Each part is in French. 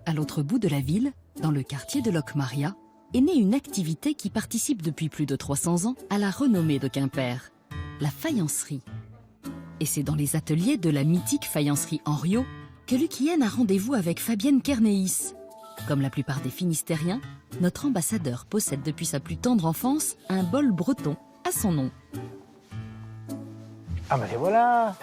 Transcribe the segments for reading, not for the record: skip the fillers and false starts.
À l'autre bout de la ville, dans le quartier de Locmaria, est née une activité qui participe depuis plus de 300 ans à la renommée de Quimper, la faïencerie. Et c'est dans les ateliers de la mythique faïencerie Henriot que Lucienne a rendez-vous avec Fabienne Kernéis. Comme la plupart des Finistériens, notre ambassadeur possède depuis sa plus tendre enfance un bol breton à son nom. Ah ben voilà,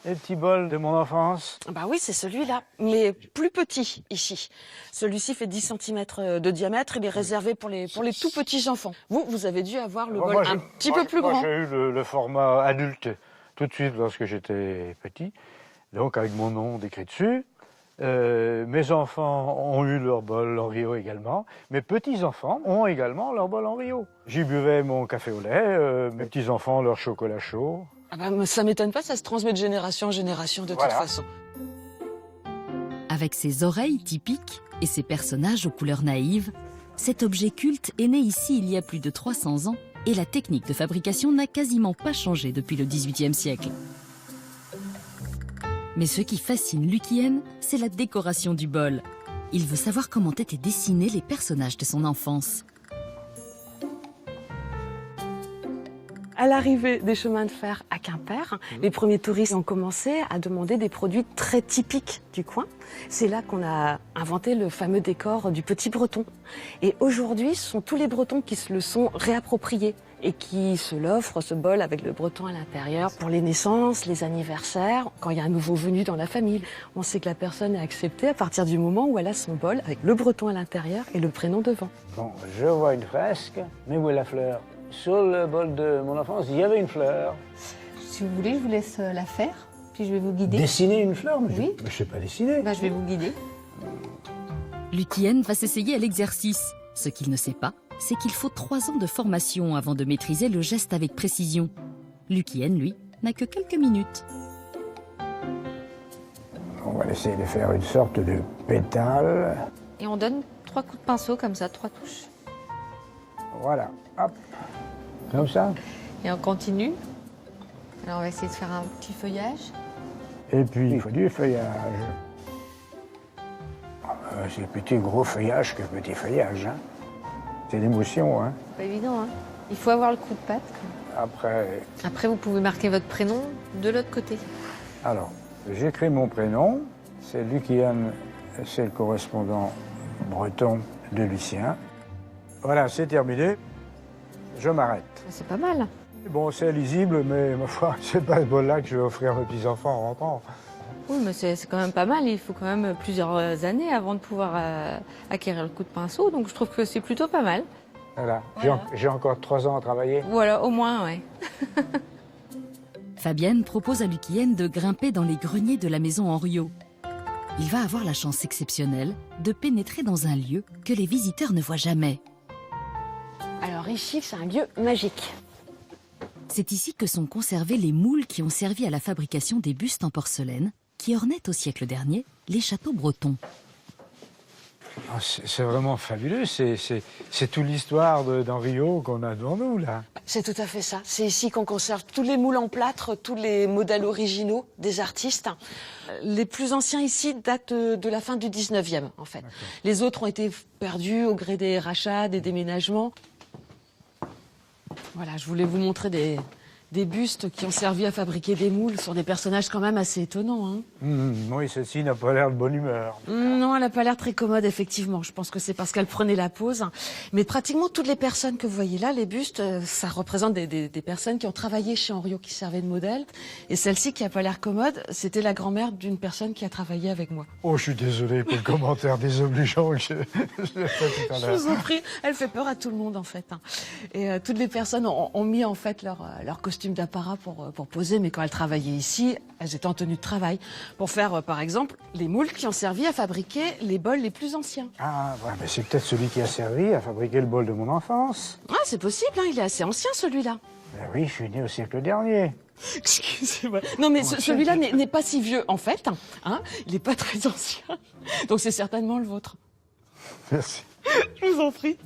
les petits bols de mon enfance. Bah oui, c'est celui-là, mais plus petit ici. Celui-ci fait 10 cm de diamètre, il est réservé pour les tout petits enfants. Vous avez dû avoir le bol un petit peu plus grand. Moi, j'ai eu le format adulte tout de suite lorsque j'étais petit, donc avec mon nom décrit dessus. Mes enfants ont eu leur bol Henriot également. Mes petits-enfants ont également leur bol Henriot. J'y buvais mon café au lait, mes petits-enfants leur chocolat chaud. Ah bah, ça m'étonne pas, ça se transmet de génération en génération de toute façon. Avec ses oreilles typiques et ses personnages aux couleurs naïves, cet objet culte est né ici il y a plus de 300 ans et la technique de fabrication n'a quasiment pas changé depuis le XVIIIe siècle. Mais ce qui fascine Lucienne, c'est la décoration du bol. Il veut savoir comment étaient dessinés les personnages de son enfance. À l'arrivée des chemins de fer à Quimper, les premiers touristes ont commencé à demander des produits très typiques du coin. C'est là qu'on a inventé le fameux décor du Petit Breton. Et aujourd'hui, ce sont tous les Bretons qui se le sont réappropriés et qui se l'offrent, ce bol avec le breton à l'intérieur, pour les naissances, les anniversaires, quand il y a un nouveau venu dans la famille. On sait que la personne est acceptée à partir du moment où elle a son bol avec le breton à l'intérieur et le prénom devant. Bon, je vois une fresque, mais où est la fleur? Sur le bol de mon enfance, il y avait une fleur. Si vous voulez, je vous laisse la faire, puis je vais vous guider. Dessiner une fleur? Mais Oui. je ne sais pas dessiner. Je vais vous guider. Lucienne va s'essayer à l'exercice. Ce qu'il ne sait pas, c'est qu'il faut 3 ans de formation avant de maîtriser le geste avec précision. Lucienne, lui, n'a que quelques minutes. On va essayer de faire une sorte de pétale. Et on donne 3 coups de pinceau, comme ça, 3 touches. Voilà, hop, comme ça. Et on continue. Alors on va essayer de faire un petit feuillage. Et puis, il faut du feuillage. C'est petit gros feuillage que petit feuillage. Hein. C'est l'émotion. Hein. Pas évident, hein. Il faut avoir le coup de patte. Après, vous pouvez marquer votre prénom de l'autre côté. Alors, j'écris mon prénom. C'est Lucienne, c'est le correspondant breton de Lucien. Voilà, c'est terminé. Je m'arrête. C'est pas mal. Bon, c'est lisible, mais ma foi, c'est pas ce bol-là que je vais offrir à mes petits-enfants en rentrant. Oui, mais c'est quand même pas mal. Il faut quand même plusieurs années avant de pouvoir acquérir le coup de pinceau. Donc je trouve que c'est plutôt pas mal. Voilà, Voilà. J'ai encore 3 ans à travailler. Voilà, au moins, ouais. Fabienne propose à Lucienne de grimper dans les greniers de la maison Henriot. Il va avoir la chance exceptionnelle de pénétrer dans un lieu que les visiteurs ne voient jamais. Alors ici, c'est un lieu magique. C'est ici que sont conservés les moules qui ont servi à la fabrication des bustes en porcelaine qui ornaient au siècle dernier les châteaux bretons. Oh, c'est vraiment fabuleux, c'est toute l'histoire d'Henriot qu'on a devant nous, là. C'est tout à fait ça. C'est ici qu'on conserve tous les moules en plâtre, tous les modèles originaux des artistes. Les plus anciens ici datent de la fin du 19e, en fait. Les autres ont été perdus au gré des rachats, des déménagements. Voilà, je voulais vous montrer des bustes qui ont servi à fabriquer des moules sur des personnages quand même assez étonnants. Hein. Oui, celle-ci n'a pas l'air de bonne humeur. Non, elle n'a pas l'air très commode, effectivement. Je pense que c'est parce qu'elle prenait la pause. Mais pratiquement toutes les personnes que vous voyez là, les bustes, ça représente des personnes qui ont travaillé chez Henriot, qui servaient de modèle. Et celle-ci, qui n'a pas l'air commode, c'était la grand-mère d'une personne qui a travaillé avec moi. Oh, je suis désolé pour le commentaire désobligeant que j'ai fait tout à Je l'heure. vous en prie, elle fait peur à tout le monde, en fait. Hein. Et toutes les personnes ont mis, en fait, leur costume d'apparat pour poser, mais quand elles travaillaient ici, elles étaient en tenue de travail pour faire, par exemple, les moules qui ont servi à fabriquer les bols les plus anciens. Ah, ouais, mais c'est peut-être celui qui a servi à fabriquer le bol de mon enfance. Ah, c'est possible, hein, il est assez ancien, celui-là. Ben oui, je suis né au siècle dernier. Excusez-moi. Non, mais celui-là n'est pas si vieux, en fait. Hein, il n'est pas très ancien. Donc c'est certainement le vôtre. Merci. Je vous en prie.